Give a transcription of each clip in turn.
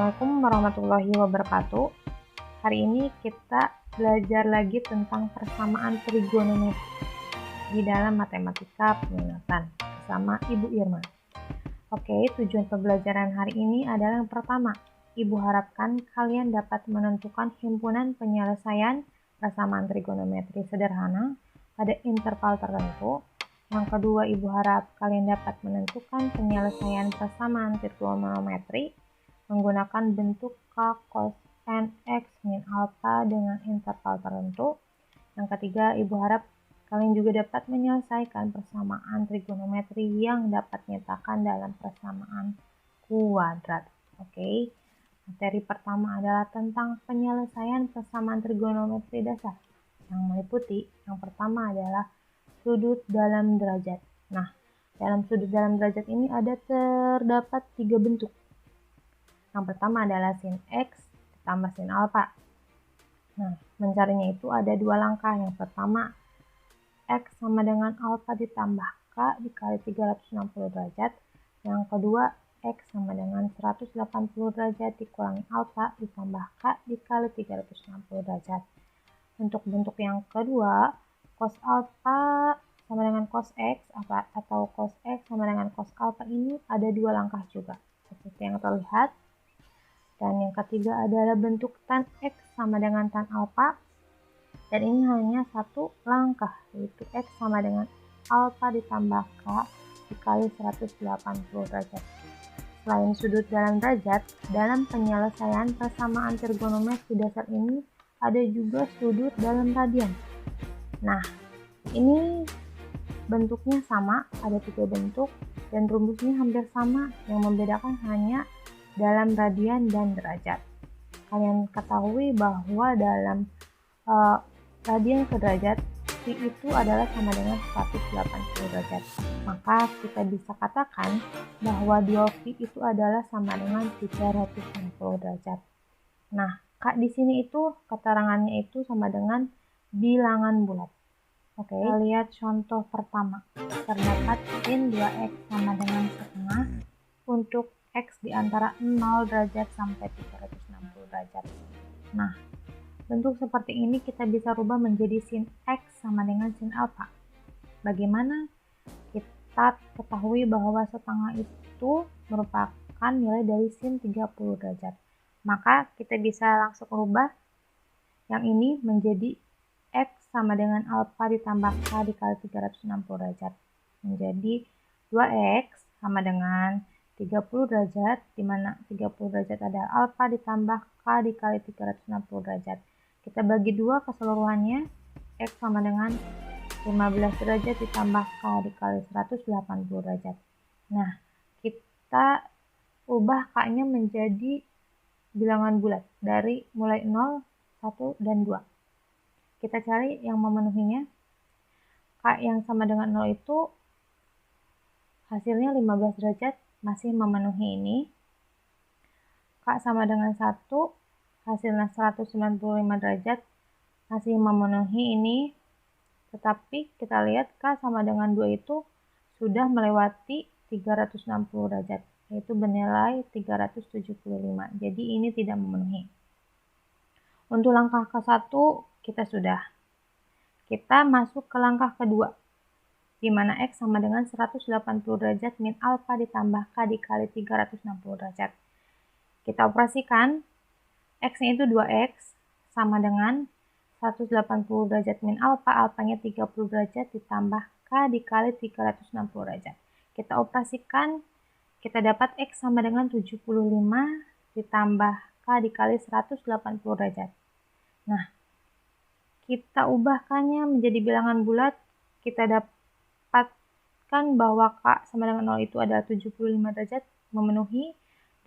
Assalamualaikum warahmatullahi wabarakatuh. Hari ini kita belajar lagi tentang persamaan trigonometri di dalam matematika peminatan bersama Ibu Irma. Oke, tujuan pembelajaran hari ini adalah yang pertama, Ibu harapkan kalian dapat menentukan himpunan penyelesaian persamaan trigonometri sederhana pada interval tertentu. Yang kedua, Ibu harap kalian dapat menentukan penyelesaian persamaan trigonometri menggunakan bentuk K cos n X min alpha dengan interval tertentu. Yang ketiga, Ibu harap kalian juga dapat menyelesaikan persamaan trigonometri yang dapat dinyatakan dalam persamaan kuadrat. Oke, materi pertama adalah tentang penyelesaian persamaan trigonometri dasar yang meliputi yang pertama adalah sudut dalam derajat. Nah, dalam sudut dalam derajat ini terdapat 3 bentuk. Yang pertama adalah sin X ditambah sin alpha. Nah, mencarinya itu ada 2 langkah. Yang pertama, X sama dengan alpha ditambah K dikali 360 derajat. Yang kedua, X sama dengan 180 derajat dikurangi alpha ditambah K dikali 360 derajat. Untuk bentuk yang kedua, cos alpha sama dengan cos X atau cos X sama dengan cos alpha ini ada 2 langkah juga. Seperti yang terlihat. Dan yang ketiga adalah bentuk tan X sama dengan tan alpha. Dan ini hanya 1 langkah, yaitu X sama dengan alpha ditambah K dikali 180 derajat. Selain sudut dalam derajat, dalam penyelesaian persamaan trigonometri dasar ini ada juga sudut dalam radian. Nah, ini bentuknya sama, ada 3 bentuk, dan rumusnya hampir sama, yang membedakan hanya dalam radian dan derajat. Kalian ketahui bahwa dalam radian ke derajat phi itu adalah sama dengan 180 derajat. Maka kita bisa katakan bahwa 2 phi itu adalah sama dengan 360 derajat. Nah, Kak di sini itu keterangannya itu sama dengan bilangan bulat. Oke, kita lihat contoh pertama. Terdapat sin 2x sama dengan setengah untuk X di antara 0 derajat sampai 360 derajat. Nah, bentuk seperti ini kita bisa rubah menjadi sin X sama dengan sin alpha. Bagaimana? Kita ketahui bahwa setengah itu merupakan nilai dari sin 30 derajat. Maka kita bisa langsung rubah yang ini menjadi X sama dengan alpha ditambah K dikali 360 derajat. Menjadi 2X sama dengan 30 derajat, di mana 30 derajat adalah alpha ditambah K dikali 360 derajat. Kita bagi 2 keseluruhannya, X sama dengan 15 derajat ditambah K dikali 180 derajat. Nah, kita ubah K-nya menjadi bilangan bulat dari mulai 0, 1, dan 2. Kita cari yang memenuhinya. K yang sama dengan 0 itu hasilnya 15 derajat, masih memenuhi ini. K sama dengan 1, hasilnya 195 derajat, masih memenuhi ini. Tetapi kita lihat K sama dengan 2 itu sudah melewati 360 derajat, yaitu bernilai 375. Jadi ini tidak memenuhi. Untuk langkah ke-1 kita sudah. Kita masuk ke langkah kedua, di mana X sama dengan 180 derajat min alpha ditambah K dikali 360 derajat. Kita operasikan, X-nya itu 2X sama dengan 180 derajat min alpha, alpanya 30 derajat ditambah K dikali 360 derajat. Kita operasikan, kita dapat X sama dengan 75 ditambah K dikali 180 derajat. Nah, kita ubahkannya menjadi bilangan bulat, kita dapatkan bahwa K sama dengan 0 itu adalah 75 derajat memenuhi,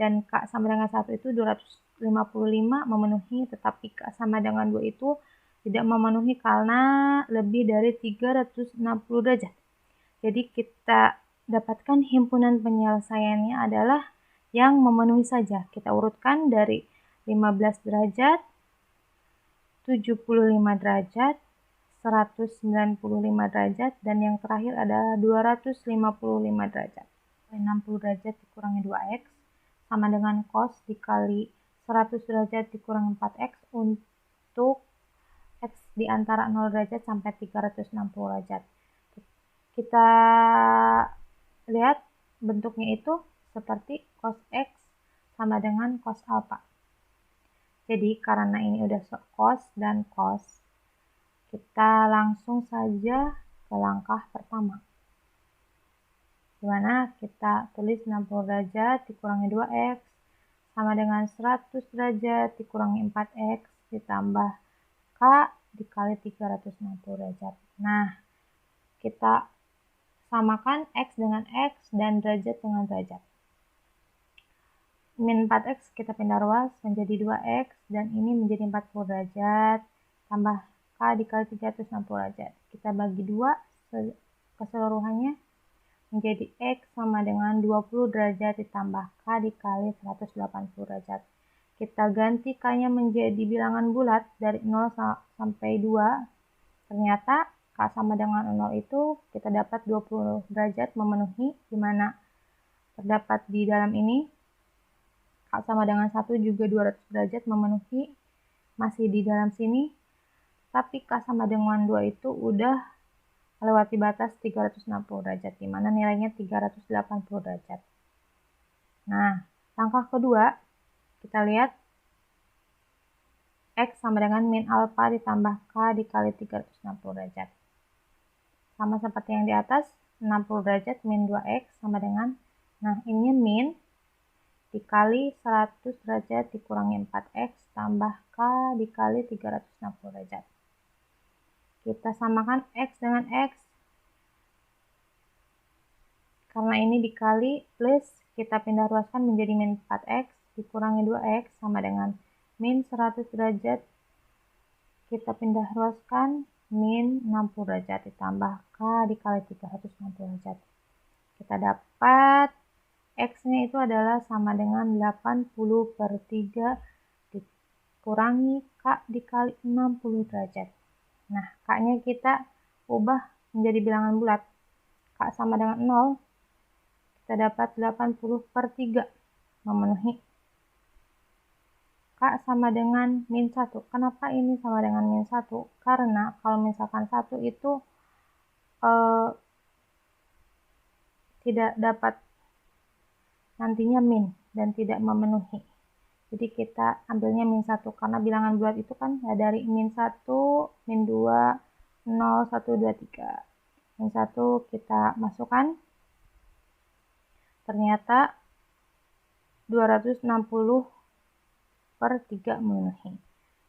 dan K sama dengan 1 itu 255 memenuhi, tetapi K sama dengan 2 itu tidak memenuhi karena lebih dari 360 derajat. Jadi kita dapatkan himpunan penyelesaiannya adalah yang memenuhi saja. Kita urutkan dari 15 derajat, 75 derajat, 195 derajat, dan yang terakhir adalah 255 derajat. 60 derajat dikurangi 2X sama dengan cos dikali 100 derajat dikurangi 4x untuk x di antara 0 derajat sampai 360 derajat. Kita lihat bentuknya itu seperti cos x sama dengan cos alpha. Jadi karena ini udah cos dan cos, kita langsung saja ke langkah pertama, dimana kita tulis 60 derajat dikurangi 2x sama dengan 100 derajat dikurangi 4x ditambah k dikali 360 derajat. Nah, kita samakan x dengan x dan derajat dengan derajat. Min 4x kita pindah ruas menjadi 2x dan ini menjadi 40 derajat tambah k dikali 360 derajat. Kita bagi 2 keseluruhannya menjadi x sama dengan 20 derajat ditambah k dikali 180 derajat. Kita ganti k-nya menjadi bilangan bulat dari 0 sampai 2. Ternyata k sama dengan 0 itu kita dapat 20 derajat memenuhi, di mana terdapat di dalam ini k sama dengan 1 juga 200 derajat memenuhi, masih di dalam sini, tapi k sama dengan 2 itu udah melewati batas 360 derajat, di mana nilainya 380 derajat. Nah, langkah kedua, kita lihat x sama dengan min alpha ditambah k dikali 360 derajat. Sama seperti yang di atas, 60 derajat min 2x sama dengan, nah ini min dikali 100 derajat dikurangi 4x tambah k dikali 360 derajat. Kita samakan x dengan x. Karena ini dikali plus, kita pindah ruaskan menjadi min 4x dikurangi 2x sama dengan min 100 derajat. Kita pindah ruaskan min 60 derajat ditambah k dikali 360 derajat. Kita dapat x-nya itu adalah sama dengan 80 per 3 dikurangi k dikali 60 derajat. Nah, k-nya kita ubah menjadi bilangan bulat. K sama dengan 0, kita dapat 80 per 3 memenuhi. K sama dengan min 1. Kenapa ini sama dengan min 1? Karena kalau misalkan 1 itu tidak dapat nantinya min dan tidak memenuhi. Jadi kita ambilnya min 1 karena bilangan bulat itu kan ya dari min 1, min 2, 0, 1, 2, 3. Min 1 kita masukkan. Ternyata 260 per 3 memenuhi.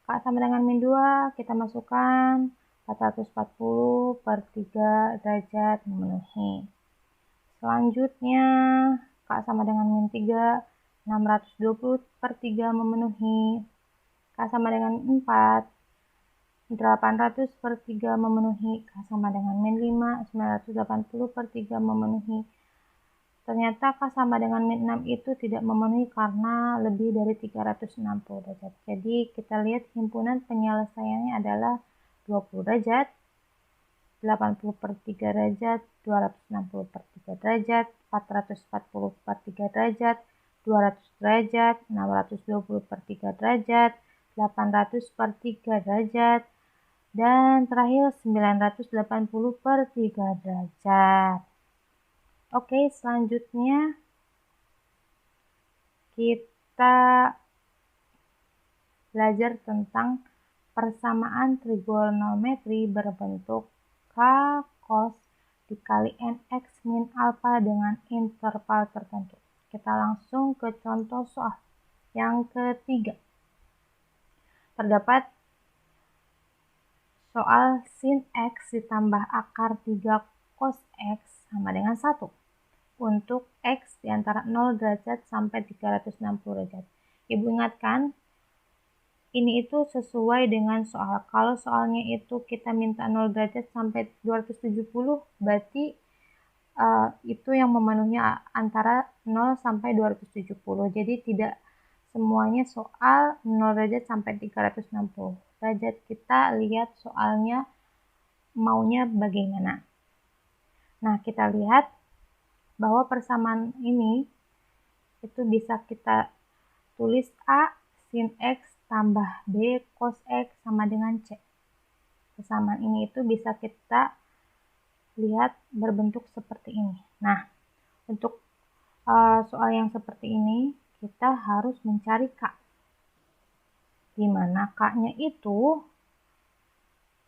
K sama dengan min 2 kita masukkan 440 per 3 derajat memenuhi. Selanjutnya k sama dengan min 3, 620 per 3 memenuhi. K sama dengan 4, 800 per 3 memenuhi. K sama dengan min 5, 980 per 3 memenuhi. Ternyata k sama dengan min 6 itu tidak memenuhi karena lebih dari 360 derajat. Jadi kita lihat himpunan penyelesaiannya adalah 20 derajat, 80 per 3 derajat, 260 per 3 derajat, 440 per 3 derajat, 200 derajat, 620 per 3 derajat, 800 per 3 derajat, dan terakhir 980 per 3 derajat. Oke, selanjutnya kita belajar tentang persamaan trigonometri berbentuk k cos dikali nx min alpha dengan interval tertentu. Kita langsung ke contoh soal yang ketiga. Terdapat soal sin x ditambah akar 3 cos x sama dengan 1 untuk x di antara 0 derajat sampai 360 derajat. Ibu ingatkan, ini itu sesuai dengan soal. Kalau soalnya itu kita minta 0 derajat sampai 270, berarti itu yang memenuhi antara 0 sampai 270. Jadi tidak semuanya soal 0 derajat sampai 360 derajat. Kita lihat soalnya maunya bagaimana. Nah, kita lihat bahwa persamaan ini itu bisa kita tulis A sin X tambah B cos X sama dengan C. Persamaan ini itu bisa kita lihat berbentuk seperti ini. Nah, untuk soal yang seperti ini kita harus mencari K. Di mana K-nya itu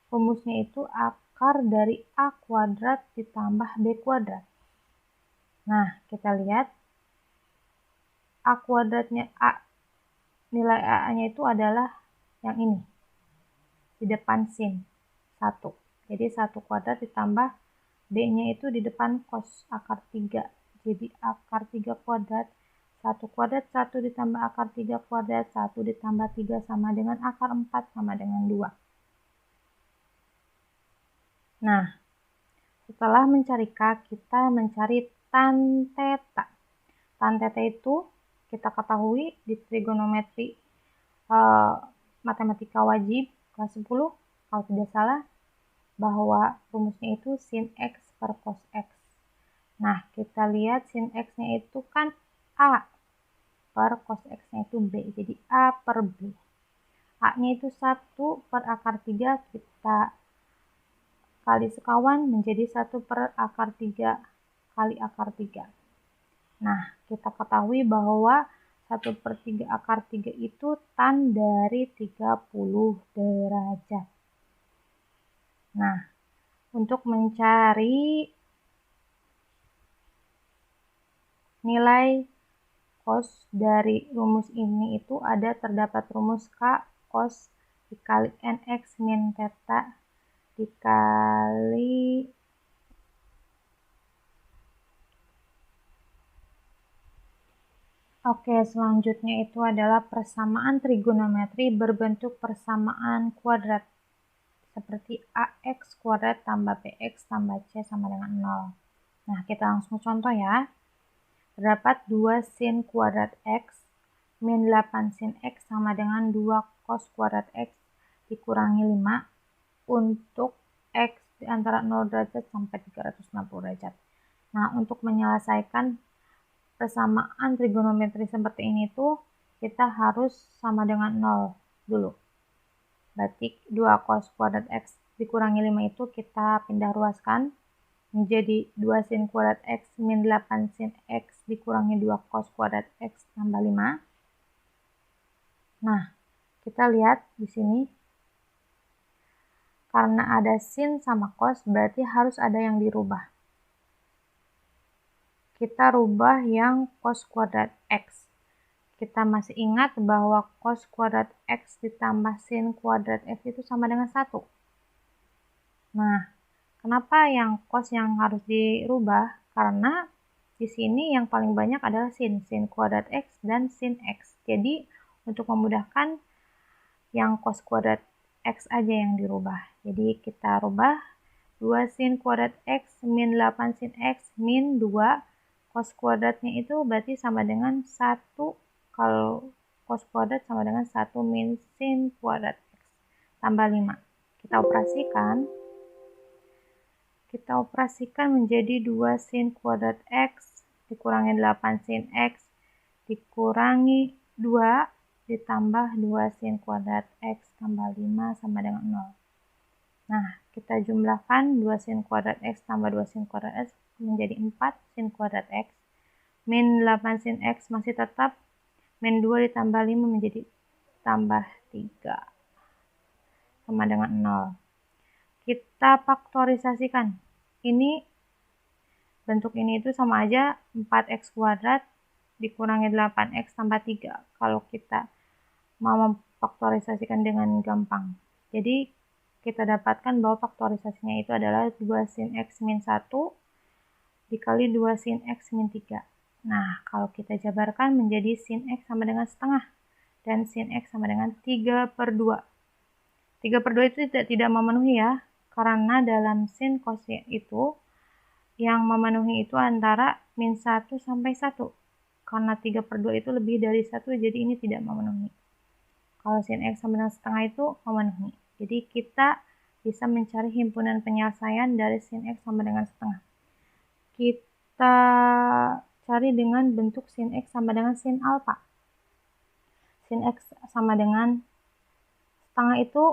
rumusnya itu akar dari A kuadrat ditambah B kuadrat. Nah, kita lihat A kuadratnya A, nilai A-nya itu adalah yang ini, di depan sin 1. Jadi 1 kuadrat ditambah B-nya itu di depan cos akar 3. Jadi akar 3 kuadrat, 1 kuadrat 1 ditambah akar 3 kuadrat, 1 ditambah 3 sama dengan akar 4 sama dengan 2. Nah, setelah mencari K, kita mencari tan theta. Tan theta itu kita ketahui di trigonometri matematika wajib kelas 10, kalau tidak salah, bahwa rumusnya itu sin X per cos X. Nah, kita lihat sin X-nya itu kan A per cos X-nya itu B. Jadi A per B. A-nya itu 1 per akar 3, kita kali sekawan menjadi 1 per akar 3 kali akar 3. Nah, kita ketahui bahwa 1/3 akar 3 itu tan dari 30 derajat. Nah, untuk mencari nilai cos dari rumus ini itu terdapat rumus K cos dikali NX min theta dikali Oke, selanjutnya itu adalah persamaan trigonometri berbentuk persamaan kuadrat. Seperti AX kuadrat tambah BX tambah C sama dengan 0. Nah, kita langsung contoh ya. Terdapat 2 sin kuadrat X min 8 sin X sama dengan 2 cos kuadrat X dikurangi 5 untuk X di antara 0 derajat sampai 360 derajat. Nah, untuk menyelesaikan persamaan trigonometri seperti ini tuh kita harus sama dengan 0 dulu. Berarti 2 cos kuadrat X dikurangi 5 itu kita pindah ruaskan menjadi 2 sin kuadrat X min 8 sin X dikurangi 2 cos kuadrat X tambah 5. Nah, kita lihat di sini karena ada sin sama cos berarti harus ada yang dirubah. Kita rubah yang cos kuadrat X. Kita masih ingat bahwa cos kuadrat X ditambah sin kuadrat X itu sama dengan 1. Nah, kenapa yang cos yang harus dirubah? Karena di sini yang paling banyak adalah sin kuadrat X dan sin X. Jadi, untuk memudahkan yang cos kuadrat X aja yang dirubah. Jadi, kita rubah 2 sin kuadrat X min 8 sin X min 2 cos kuadratnya itu berarti sama dengan 1, kalau cos kuadrat sama dengan 1 min sin kuadrat X tambah 5. Kita operasikan menjadi 2 sin kuadrat X dikurangi 8 sin X dikurangi 2 ditambah 2 sin kuadrat X tambah 5 sama dengan 0. Nah, kita jumlahkan 2 sin kuadrat X tambah 2 sin kuadrat X menjadi 4 sin kuadrat X. Min 8 sin X masih tetap. Min 2 ditambah 5 menjadi tambah 3. Sama dengan 0. Kita faktorisasikan. Ini bentuk ini itu sama aja 4x kuadrat dikurangi 8x tambah 3. Kalau kita mau memfaktorisasikan dengan gampang. Jadi, kita dapatkan bahwa faktorisasinya itu adalah 2 sin X min 1 dikali 2 sin X min 3. Nah, kalau kita jabarkan menjadi sin X sama dengan setengah. Dan sin X sama dengan 3/2. 3/2 itu tidak memenuhi ya. Karena dalam sin cos itu, yang memenuhi itu antara min 1 sampai 1. Karena 3/2 itu lebih dari 1, jadi ini tidak memenuhi. Kalau sin X sama dengan setengah itu memenuhi. Jadi kita bisa mencari himpunan penyelesaian dari sin X sama dengan setengah. Kita cari dengan bentuk sin X sama dengan sin alfa. Sin X sama dengan setengah itu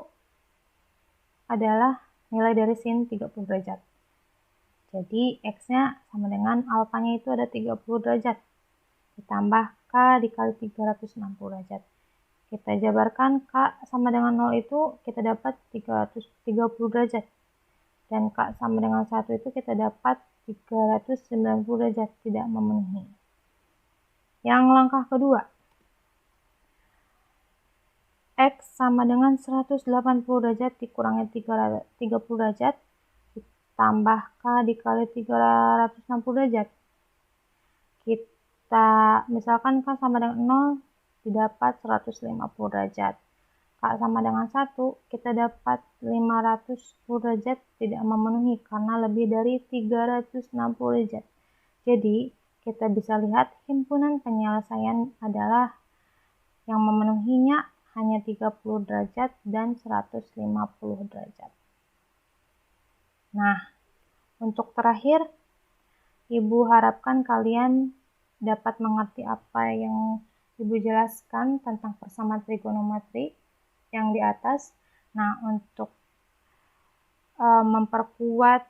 adalah nilai dari sin 30 derajat. Jadi X-nya sama dengan alfanya itu ada 30 derajat. Ditambah K dikali 360 derajat. Kita jabarkan K sama dengan 0 itu kita dapat 330 derajat. Dan K sama dengan 1 itu kita dapat 390 derajat, tidak memenuhi. Yang langkah kedua, X sama dengan 180 derajat dikurangi 30 derajat ditambah K dikali 360 derajat. Kita misalkan K sama dengan 0 didapat 150 derajat. K sama dengan 1 kita dapat 510 derajat, tidak memenuhi karena lebih dari 360 derajat. Jadi kita bisa lihat himpunan penyelesaian adalah yang memenuhinya hanya 30 derajat dan 150 derajat. Nah, untuk terakhir, Ibu harapkan kalian dapat mengerti apa yang Ibu jelaskan tentang persamaan trigonometri yang di atas. Nah, untuk memperkuat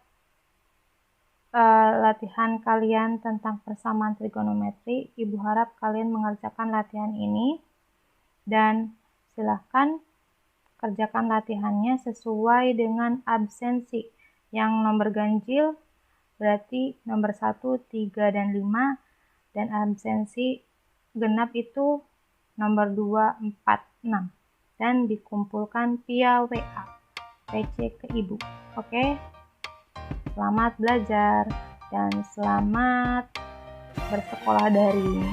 latihan kalian tentang persamaan trigonometri, Ibu harap kalian mengerjakan latihan ini dan silahkan kerjakan latihannya sesuai dengan absensi. Yang nomor ganjil berarti nomor 1, 3, dan 5, dan absensi genap itu nomor 2, 4, 6, dan dikumpulkan via WA PC ke Ibu. Oke? Selamat belajar dan selamat bersekolah daring.